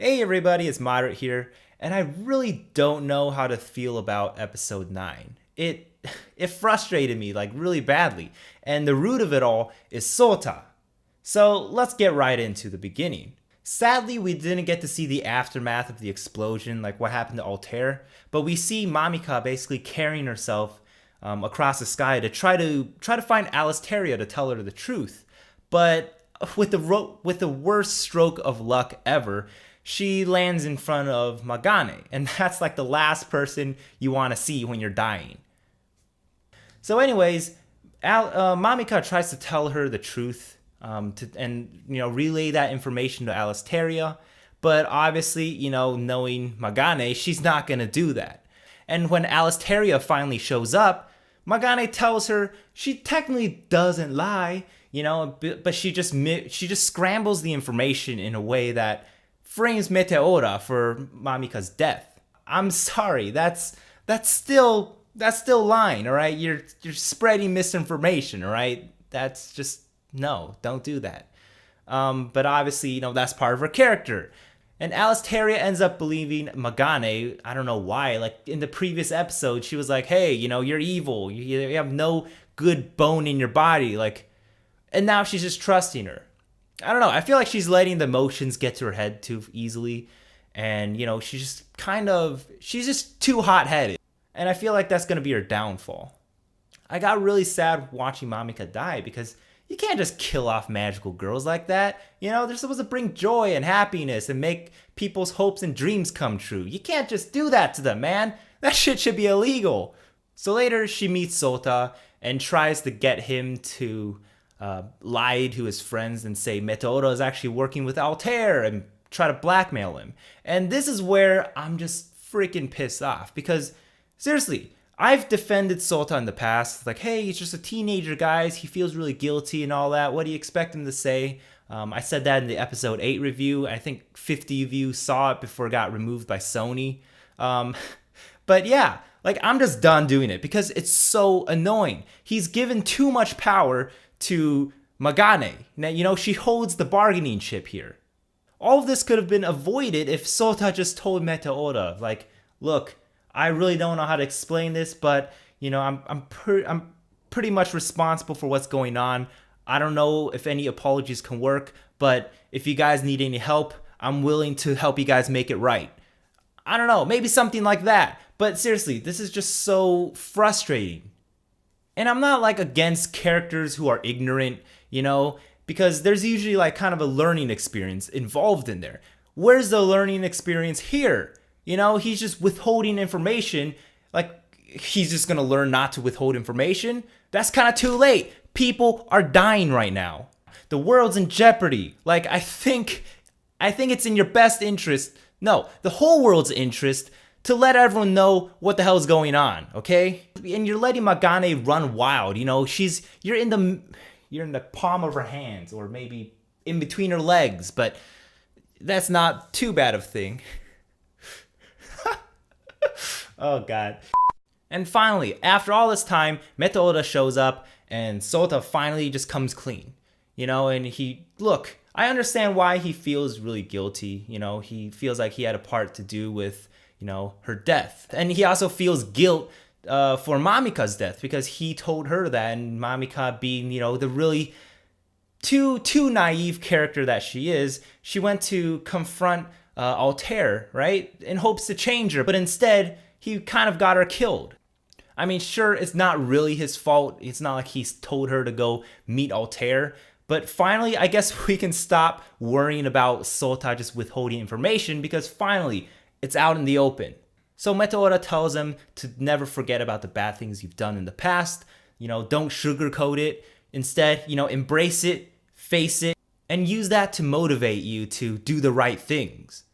Hey everybody, it's Moderate here, and I really don't know how to feel about episode 9. It frustrated me like really badly, and the root of it all is Sota. So let's get right into the beginning. Sadly, we didn't get to see the aftermath of the explosion, like what happened to Altair, but we see Mamika basically carrying herself across the sky to try to find Alisteria to tell her the truth. But with the worst stroke of luck ever, she lands in front of Magane, and that's like the last person you want to see when you're dying. So anyways, Mamika tries to tell her the truth and relay that information to Alisteria, but obviously, knowing Magane, she's not going to do that. And when Alisteria finally shows up, Magane tells her she technically doesn't lie, but she just scrambles the information in a way that frames Meteora for Mamika's death. I'm sorry, that's still lying, all right? You're spreading misinformation, all right? That's just no, don't do that. But obviously, that's part of her character. And Alisteria ends up believing Magane. I don't know why. Like in the previous episode, she was like, "Hey, you're evil. You have no good bone in your body." And now she's just trusting her. I don't know. I feel like she's letting the emotions get to her head too easily, and she's just too hot-headed. And I feel like that's gonna be her downfall. I got really sad watching Mamika die because you can't just kill off magical girls like that. They're supposed to bring joy and happiness and make people's hopes and dreams come true. You can't just do that to them, man. That shit should be illegal. So later she meets Sota and tries to get him to lie to his friends and say Meteora is actually working with Altair and try to blackmail him. And this is where I'm just freaking pissed off because seriously, I've defended Sota in the past, like, hey, he's just a teenager, guys. He feels really guilty and all that. What do you expect him to say? I said that in the episode 8 review. I think 50 of you saw it before it got removed by Sony. But yeah, I'm just done doing it because it's so annoying. He's given too much power to Magane. Now, she holds the bargaining chip here. All of this could have been avoided if Sota just told Meteora, look, I really don't know how to explain this, but I'm pretty much responsible for what's going on. I don't know if any apologies can work, but if you guys need any help, I'm willing to help you guys make it right. I don't know, maybe something like that. But seriously, this is just so frustrating. And I'm not against characters who are ignorant, because there's usually kind of a learning experience involved in there. Where's the learning experience here? He's just withholding information. He's just going to learn not to withhold information. That's kind of too late. People are dying right now. The world's in jeopardy. I think it's in your best interest. No, the whole world's interest to let everyone know what the hell's going on, okay? And you're letting Magane run wild. You're in the palm of her hands or maybe in between her legs, but that's not too bad of a thing. Oh god. And finally, after all this time, Meteora shows up and Sota finally just comes clean. And I understand why he feels really guilty. He feels like he had a part to do with, her death. And he also feels guilt for Mamika's death because he told her that, and Mamika being, the really too naive character that she is, she went to confront Altair, right? In hopes to change her, but instead, he kind of got her killed. I mean, sure, it's not really his fault. It's not like he's told her to go meet Altair. But finally, I guess we can stop worrying about Sota just withholding information because finally, it's out in the open. So Meteora tells him to never forget about the bad things you've done in the past. Don't sugarcoat it. Instead, embrace it, face it, and use that to motivate you to do the right things.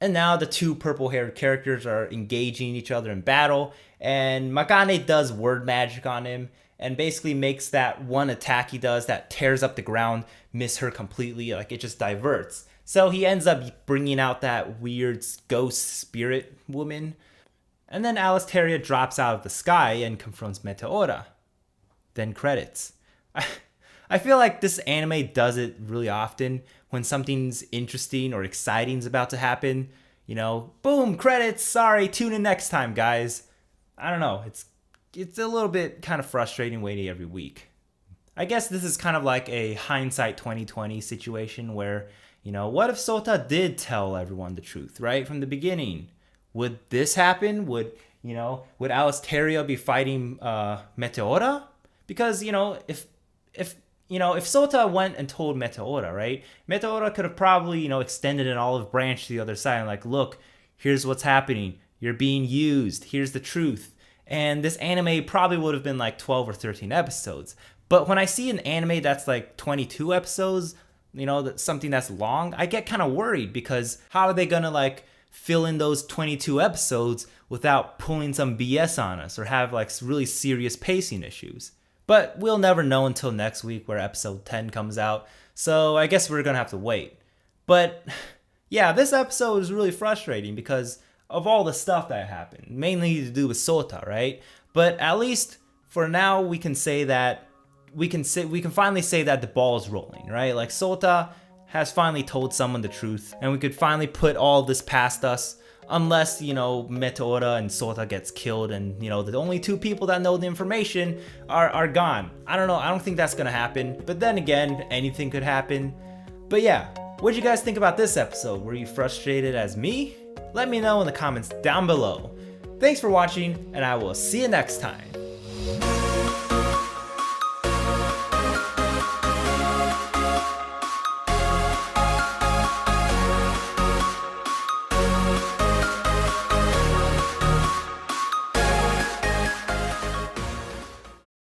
And now the two purple-haired characters are engaging each other in battle, and Magane does word magic on him and basically makes that one attack he does that tears up the ground miss her completely. It just diverts. So he ends up bringing out that weird ghost spirit woman. And then Alisteria drops out of the sky and confronts Meteora. Then credits. I feel like this anime does it really often when something's interesting or exciting is about to happen, you know, boom, credits, sorry, tune in next time, guys. I don't know, it's a little bit kind of frustrating waiting every week. I guess this is kind of like a hindsight 2020 situation where, you know, what if Sota did tell everyone the truth, right? From the beginning? Would this happen? Would Alistaria be fighting Meteora? Because, you know, if Sota went and told Meteora, right? Meteora could have probably, you know, extended an olive branch to the other side and like, look, here's what's happening. You're being used. Here's the truth. And this anime probably would have been like 12 or 13 episodes. But when I see an anime that's like 22 episodes, you know, that's something that's long, I get kind of worried because how are they going to like fill in those 22 episodes without pulling some BS on us or have like really serious pacing issues? But we'll never know until next week where episode 10 comes out. So I guess we're going to have to wait. But yeah, this episode is really frustrating because of all the stuff that happened, mainly to do with Sota, right? But at least for now, we can say that we can finally say that the ball is rolling, right? Like Sota has finally told someone the truth, and we could finally put all this past us, unless, you know, Meteora and Sota gets killed, and, you know, the only two people that know the information are gone. I don't know. I don't think that's gonna happen. But then again, anything could happen. But yeah, what'd you guys think about this episode? Were you frustrated as me? Let me know in the comments down below. Thanks for watching, and I will see you next time.